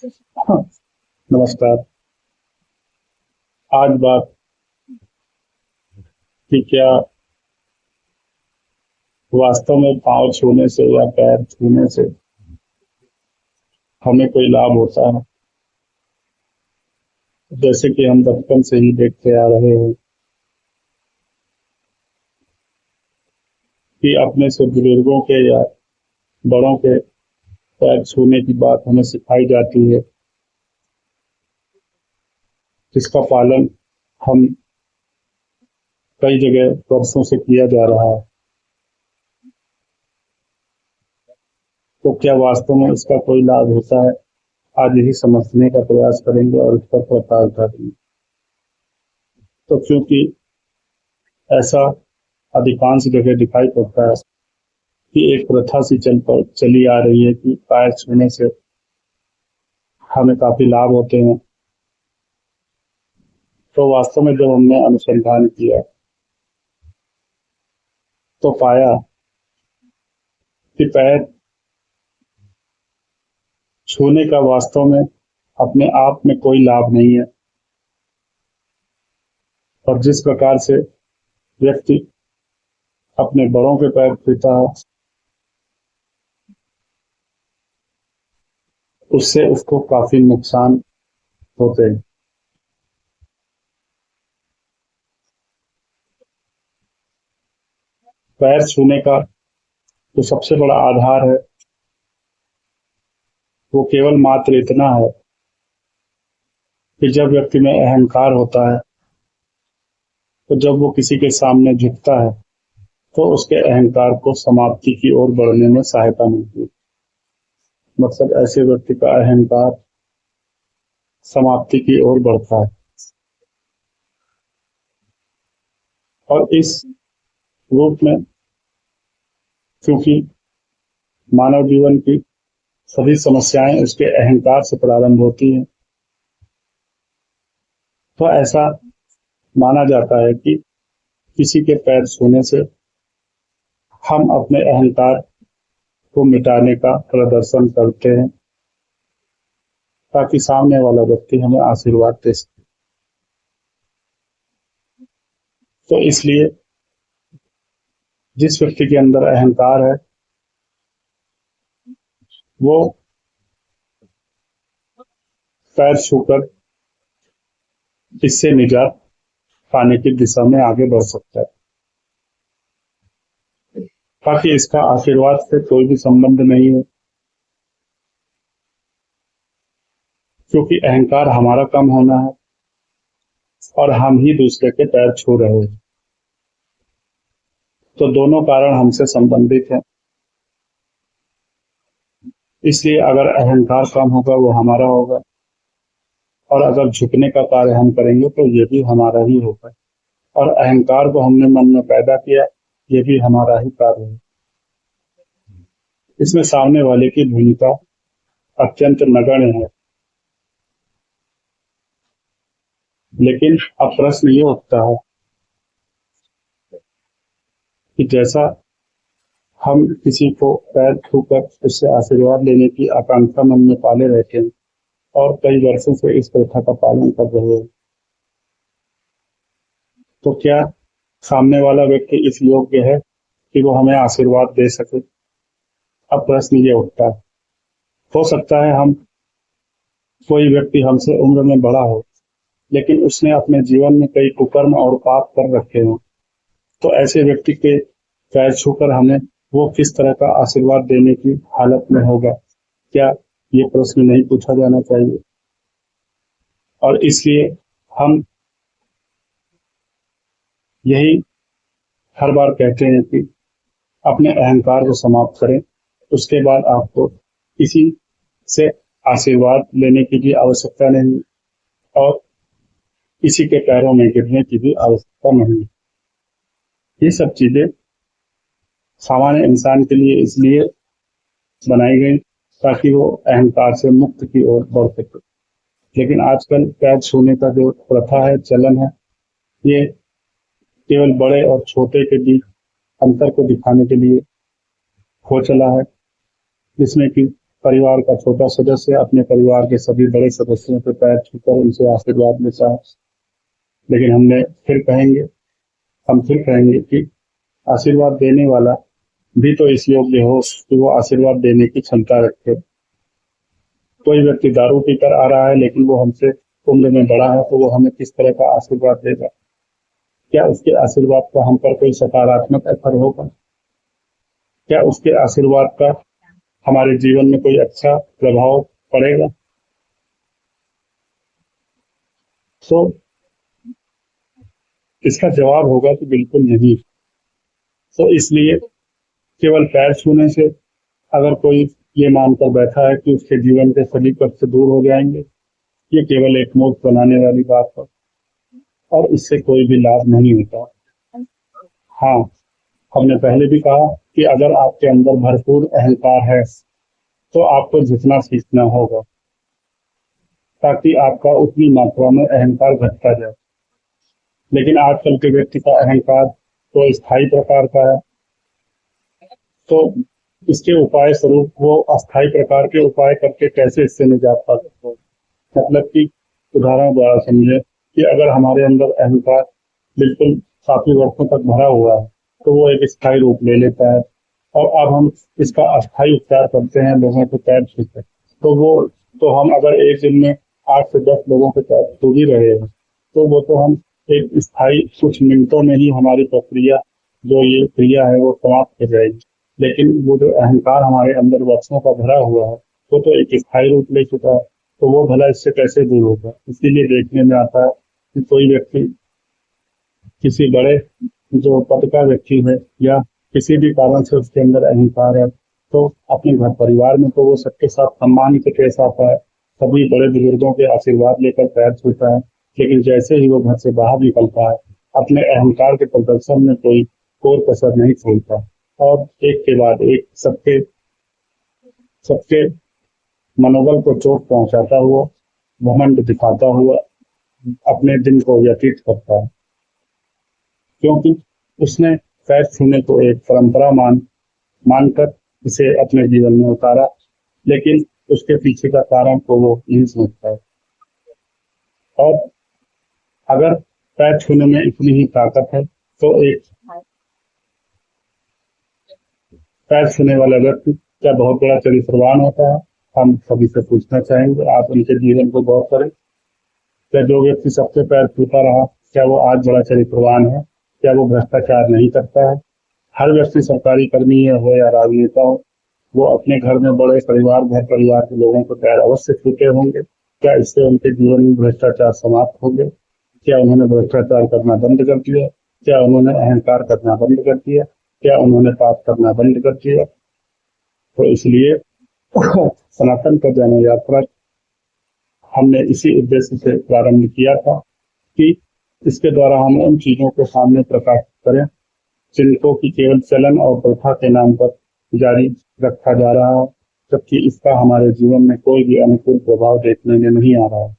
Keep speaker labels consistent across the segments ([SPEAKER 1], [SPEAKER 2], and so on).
[SPEAKER 1] हाँ, नमस्कार। आज बात कि क्या वास्तव में पाँव छूने से या पैर छूने से हमें कोई लाभ होता है। जैसे कि हम बचपन से ही देखते आ रहे हैं कि अपने से बुजुर्गों के या बड़ों के पैर छूने की बात हमें सिखाई जाती है, जिसका पालन हम कई जगह वर्षों से किया जा रहा है। तो क्या वास्तव में इसका कोई लाभ होता है? आज यही समझने का प्रयास करेंगे और इस पर प्रकाश डालेंगे। तो क्योंकि ऐसा अधिकांश जगह दिखाई पड़ता है कि एक प्रथा सी चली आ रही है कि पैर छूने से हमें काफी लाभ होते हैं। तो वास्तव में जब हमने अनुसंधान किया तो पाया कि पैर छूने का वास्तव में अपने आप में कोई लाभ नहीं है। और जिस प्रकार से व्यक्ति अपने बड़ों के पैर छूता है, उससे उसको काफी नुकसान होते हैं। पैर छूने का जो सबसे बड़ा आधार है वो केवल मात्र इतना है कि जब व्यक्ति में अहंकार होता है, तो जब वो किसी के सामने झुकता है तो उसके अहंकार को समाप्ति की ओर बढ़ने में सहायता मिलती है। मतलब ऐसे व्यक्ति का अहंकार समाप्ति की ओर बढ़ता है। और इस रूप में क्योंकि मानव जीवन की सभी समस्याएं उसके अहंकार से प्रारंभ होती हैं, तो ऐसा माना जाता है कि किसी के पैर छूने से हम अपने अहंकार को मिटाने का प्रदर्शन करते हैं, ताकि सामने वाला व्यक्ति हमें आशीर्वाद दे सके। तो इसलिए जिस व्यक्ति के अंदर अहंकार है वो पैर छूकर इससे निजात पाने की दिशा में आगे बढ़ सकता है। ताकि इसका आशीर्वाद से कोई भी संबंध नहीं है, क्योंकि अहंकार हमारा कम होना है और हम ही दूसरे के पैर छू रहे हैं। तो दोनों कारण हमसे संबंधित हैं। इसलिए अगर अहंकार कम होगा वो हमारा होगा, और अगर झुकने का कार्य हम करेंगे तो ये भी हमारा ही होगा। और अहंकार को हमने मन में पैदा किया, ये भी हमारा ही कार्य है। इसमें सामने वाले की भूमिका अत्यंत नगण्य है। लेकिन अब प्रश्न ये उठता है कि जैसा हम किसी को पैर छूकर उससे आशीर्वाद लेने की आकांक्षा मन में पाले रहते हैं और कई वर्षों से इस प्रथा का पालन कर रहे हैं, तो क्या सामने वाला व्यक्ति इस योग्य है कि वो हमें आशीर्वाद दे सके? अब प्रश्न ये उठता है। हो सकता है हम कोई व्यक्ति हमसे उम्र में बड़ा हो, लेकिन उसने अपने जीवन में कई कुकर्म और पाप कर रखे हो, तो ऐसे व्यक्ति के पैर छूकर हमें वो किस तरह का आशीर्वाद देने की हालत में होगा? क्या ये प्रश्न नहीं पूछा जाना चाहिए? और इसलिए हम यही हर बार कहते हैं कि अपने अहंकार को समाप्त करें, उसके बाद आपको किसी से आशीर्वाद लेने की भी आवश्यकता नहीं और किसी के पैरों में गिरने की भी आवश्यकता नहीं। ये सब चीजें सामान्य इंसान के लिए इसलिए बनाई गई ताकि वो अहंकार से मुक्त की ओर बढ़ सके। लेकिन आजकल पैर छूने का जो प्रथा है, चलन है, ये केवल बड़े और छोटे के बीच अंतर को दिखाने के लिए हो चला है, जिसमें कि परिवार का छोटा सदस्य अपने परिवार के सभी बड़े सदस्यों के पैर छूकर उनसे आशीर्वाद लेता है। लेकिन हम फिर कहेंगे कि आशीर्वाद देने वाला भी तो इस योग्य हो कि वो आशीर्वाद देने की क्षमता रखे। कोई व्यक्ति दारू पीकर आ रहा है लेकिन वो हमसे उम्र में बड़ा है, तो वो हमें किस तरह का आशीर्वाद देगा? क्या उसके आशीर्वाद का हम पर कोई सकारात्मक असर होगा? क्या उसके आशीर्वाद का हमारे जीवन में कोई अच्छा प्रभाव पड़ेगा? तो इसका जवाब होगा कि बिल्कुल नहीं। तो इसलिए केवल पैर छूने से अगर कोई ये मानकर बैठा है कि उसके जीवन के सभी कष्ट दूर हो जाएंगे, ये केवल एक मोक्ष बनाने वाली बात है और इससे कोई भी लाभ नहीं होता। हाँ, हमने पहले भी कहा कि अगर आपके अंदर भरपूर अहंकार है तो आपको जितना सीखना होगा ताकि आपका उतनी मात्रा में अहंकार घटता जाए। लेकिन आजकल के व्यक्ति का अहंकार तो स्थायी प्रकार का है, तो इसके उपाय स्वरूप वो अस्थायी प्रकार के उपाय करके कैसे इससे निजात पा सकते हैं? मतलब कि उदाहरण द्वारा समझे कि अगर हमारे अंदर अहंकार बिल्कुल काफी वर्षों तक भरा हुआ है तो वो एक स्थायी रूप ले लेता है और अब हम इसका अस्थायी उपचार करते हैं, लोगों के पैर छूते, तो हम अगर एक दिन में 8 से 10 लोगों के पैर छू भी रहे हैं तो वो तो हम एक स्थायी कुछ मिनटों में ही हमारी प्रक्रिया जो ये क्रिया है वो समाप्त हो जाएगी। लेकिन वो जो अहंकार हमारे अंदर वर्षों का भरा हुआ है वो तो एक स्थायी रूप ले चुका है, तो वो भला इससे कैसे दूर होगा? इसीलिए देखने में आता है कि कोई व्यक्ति किसी बड़े जो पद का व्यक्ति है या किसी भी कारण से उसके अंदर अहंकार है तो अपने घर परिवार में तो वो सबके साथ सम्मान से पेश आता है, सभी बड़े बुजुर्गों के आशीर्वाद लेकर पैर छूता है। लेकिन जैसे ही वो घर से बाहर निकलता है अपने अहंकार के प्रदर्शन में कोई कोर कसर नहीं छोड़ता और एक के बाद एक सबके सबके मनोबल को चोट पहुंचाता हुआ, घमंड दिखाता हुआ अपने दिन को व्यतीत करता है, क्योंकि उसने पैर छूने को एक परंपरा मानकर इसे अपने जीवन में उतारा, लेकिन उसके पीछे का कारण को वो नहीं समझता है। और अगर पैर छूने में इतनी ही ताकत है तो एक पैर छूने वाला व्यक्ति क्या बहुत बड़ा चरित्रवान होता है? हम सभी से पूछना चाहेंगे, आप उनके जीवन को गौर करें। क्या जो व्यक्ति सबसे पैर छूता रहा क्या वो आज बड़ा चरित्रवान है? क्या वो भ्रष्टाचार नहीं करता है? हर व्यक्ति सरकारी कर्मी हो या राजनेता हो, वो अपने घर में बड़े घर परिवार के लोगों को पैर अवश्य छूते होंगे। क्या इससे उनके जीवन में भ्रष्टाचार समाप्त हो गए? क्या उन्होंने भ्रष्टाचार करना बंद कर दिया? क्या उन्होंने अहंकार करना बंद कर दिया? क्या उन्होंने पाप करना बंद कर दिया? तो इसलिए सनातन का जन्म यात्रा हमने इसी उद्देश्य से प्रारंभ किया था कि इसके द्वारा हम उन चीजों को सामने प्रकाशित करें जिनको कि केवल चलन और प्रथा के नाम पर जारी रखा जा रहा है, जबकि इसका हमारे जीवन में कोई भी अनुकूल प्रभाव देखने में नहीं आ रहा है।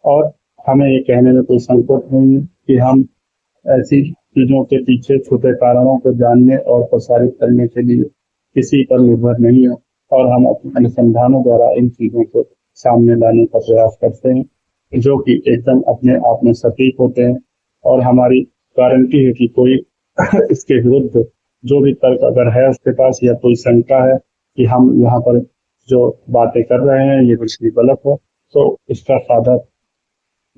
[SPEAKER 1] और हमें ये कहने में कोई संकोच नहीं है कि हम ऐसी चीजों के पीछे छुपे कारणों को जानने और प्रसारित करने के लिए किसी पर निर्भर नहीं है और हम अपने अनुसंधानों द्वारा इन चीजों को सामने लाने का प्रयास करते हैं जो कि एकदम अपने आप में सटीक होते हैं और हमारी गारंटी है कि कोई इसके विरुद्ध जो भी तर्क अगर है उसके पास या कोई शंका है कि हम यहाँ पर जो बातें कर रहे हैं ये कुछ भी गलत है, तो इसका साधा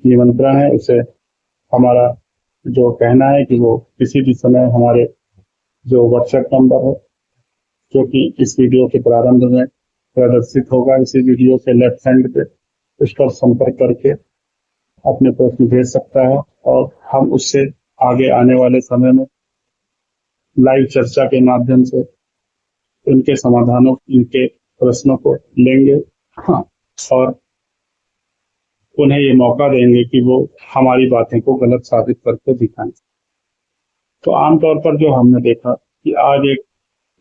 [SPEAKER 1] निमंत्रण है उसे हमारा जो कहना है कि वो किसी भी समय हमारे जो व्हाट्सएप नंबर है जो कि इस वीडियो के प्रारंभ में प्रदर्शित होगा, इसी वीडियो के लेफ्ट हैंड पे उस पर संपर्क करके अपने प्रश्न भेज सकता है और हम उससे आगे आने वाले समय में लाइव चर्चा के माध्यम से इनके प्रश्नों को लेंगे। हाँ, और उन्हें ये मौका देंगे कि वो हमारी बातें को गलत साबित करके दिखाएं। तो आमतौर पर जो हमने देखा कि आज एक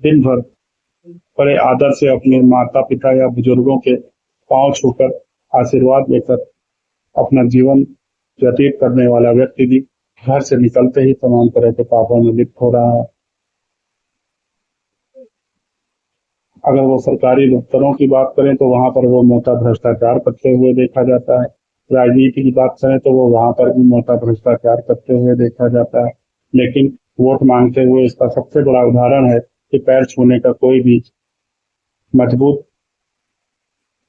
[SPEAKER 1] दिन भर बड़े आदर से अपने माता पिता या बुजुर्गों के पांव छूकर आशीर्वाद लेकर अपना जीवन व्यतीत करने वाला व्यक्ति भी घर से निकलते ही तमाम तरह के पापों में लिप्त हो रहा है। अगर वो सरकारी दफ्तरों की बात करें तो वहां पर वो मोटा भ्रष्टाचार करते हुए देखा जाता है। राजनीति की बात करें तो वो वहां पर भी मोटा भ्रष्टाचार करते हुए देखा जाता है। लेकिन वोट मांगते हुए इसका सबसे बड़ा उदाहरण है कि पैर छूने का कोई भी मजबूत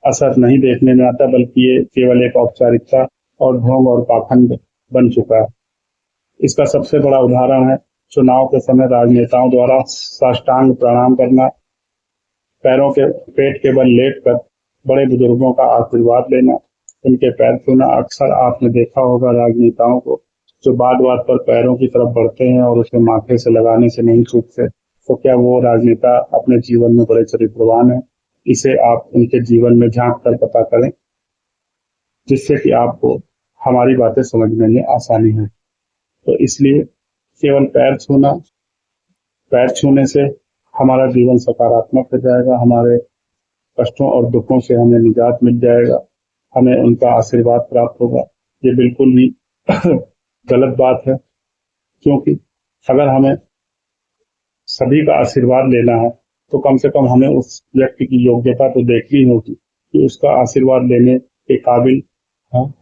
[SPEAKER 1] असर नहीं देखने में आता, बल्कि ये केवल एक औपचारिकता और ढोंग और पाखंड बन चुका है। इसका सबसे बड़ा उदाहरण है चुनाव के समय राजनेताओं द्वारा साष्टांग प्रणाम करना, पैरों के पेट के बल लेट कर बड़े बुजुर्गों का आशीर्वाद लेना, उनके पैर छूना। अक्सर आपने देखा होगा राजनेताओं को जो बात बात पर पैरों की तरफ बढ़ते हैं और उसे माथे से लगाने से नहीं चूकते। तो क्या वो राजनेता अपने जीवन में बड़े चरित्रवान है? इसे आप उनके जीवन में झांक कर पता करें, जिससे कि आपको हमारी बातें समझने में आसानी है। तो इसलिए केवल पैर छूने से हमारा जीवन सकारात्मक हो जाएगा, हमारे कष्टों और दुखों से हमें निजात मिल जाएगा, हमें उनका आशीर्वाद प्राप्त होगा। ये बिल्कुल भी गलत बात है, क्योंकि अगर हमें सभी का आशीर्वाद लेना है तो कम से कम हमें उस व्यक्ति की योग्यता तो देखनी होगी कि उसका आशीर्वाद लेने के काबिल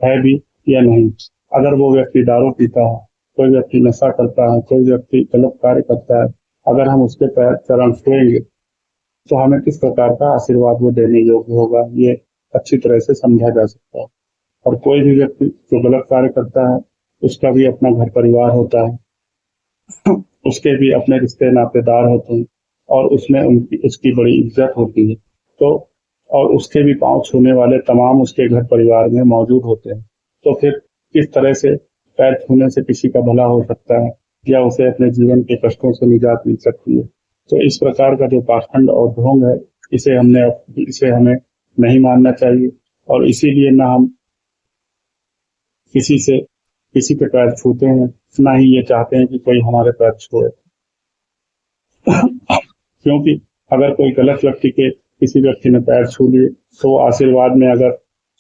[SPEAKER 1] है भी या नहीं। अगर वो व्यक्ति दारू पीता है, कोई व्यक्ति नशा करता है, कोई व्यक्ति गलत कार्य करता है, अगर हम उसके पैर चरण छुएंगे तो हमें किस प्रकार का आशीर्वाद वो देने योग्य होगा, ये अच्छी तरह से समझा जा सकता है। और कोई भी व्यक्ति जो गलत कार्य करता है उसका भी अपना घर परिवार होता है, उसके भी अपने रिश्ते नातेदार होते हैं और उसमें उनकी उसकी बड़ी इज्जत होती है। तो और उसके भी पांव छूने वाले तमाम उसके घर परिवार में मौजूद होते हैं। तो फिर किस तरह से पैर छूने से किसी का भला हो सकता है या उसे अपने जीवन के कष्टों से निजात मिल सकती है? तो इस प्रकार का जो पाखंड और ढोंग है, इसे हमें नहीं मानना चाहिए। और इसीलिए ना हम किसी से किसी के पैर छूते हैं, ना ही ये चाहते हैं कि कोई हमारे पैर छुए। क्योंकि अगर कोई गलत व्यक्ति के किसी व्यक्ति ने पैर छू लिए तो वो आशीर्वाद में अगर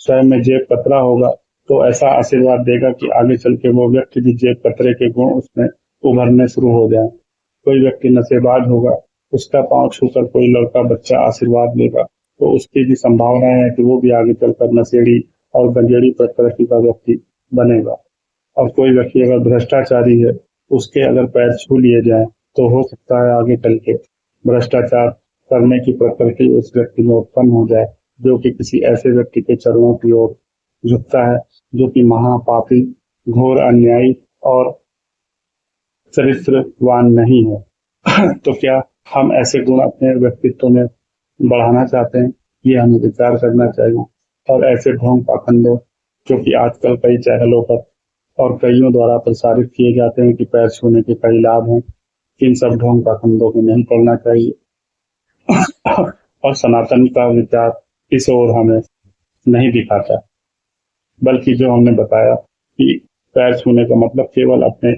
[SPEAKER 1] स्वयं में जेब कतरा होगा तो ऐसा आशीर्वाद देगा कि आगे चल के वो व्यक्ति भी जेब कतरे के गुण उसमें उभरने शुरू हो जाए। कोई व्यक्ति नशेबाज होगा, उसका पांव छूकर कोई लड़का बच्चा आशीर्वाद लेगा तो उसकी भी संभावना है कि वो भी आगे चलकर नशेड़ी और गंजेड़ी प्रकृति का व्यक्ति बनेगा। और कोई व्यक्ति अगर भ्रष्टाचारी है, उसके अगर पैर छू लिए जाए तो हो सकता है आगे चल के भ्रष्टाचार करने की प्रकृति उस व्यक्ति में उत्पन्न हो जाए, जो कि किसी ऐसे व्यक्ति के चरणों की ओर झुकता है जो कि महापापी, घोर अन्यायी और चरित्रवान नहीं है। तो क्या हम ऐसे गुण अपने व्यक्तित्व में बढ़ाना चाहते हैं? ये हमें विचार करना चाहिए। और ऐसे ढोंग पाखंडों जो कि आजकल कई चैनलों पर और कईयों द्वारा प्रसारित किए जाते हैं कि पैर छूने के कई लाभ हैं, इन सब ढोंग पाखंडों को नहीं पढ़ना चाहिए। और सनातन का विचार इस ओर हमें नहीं दिखाता, बल्कि जो हमने बताया कि पैर छूने का मतलब केवल अपने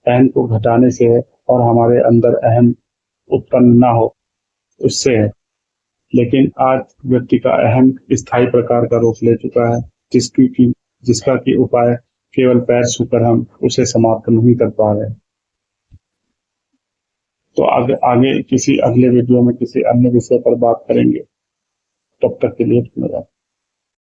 [SPEAKER 1] अहम को घटाने से है और हमारे अंदर अहम उत्पन्न ना हो उससे है। लेकिन आज व्यक्ति का अहम स्थायी प्रकार का रूप ले चुका है, जिसका की उपाय केवल पैर छूकर हम उसे समाप्त नहीं कर पा रहे। तो आगे किसी अगले वीडियो में किसी अन्य विषय पर बात करेंगे। तब तक के लिए धन्यवाद।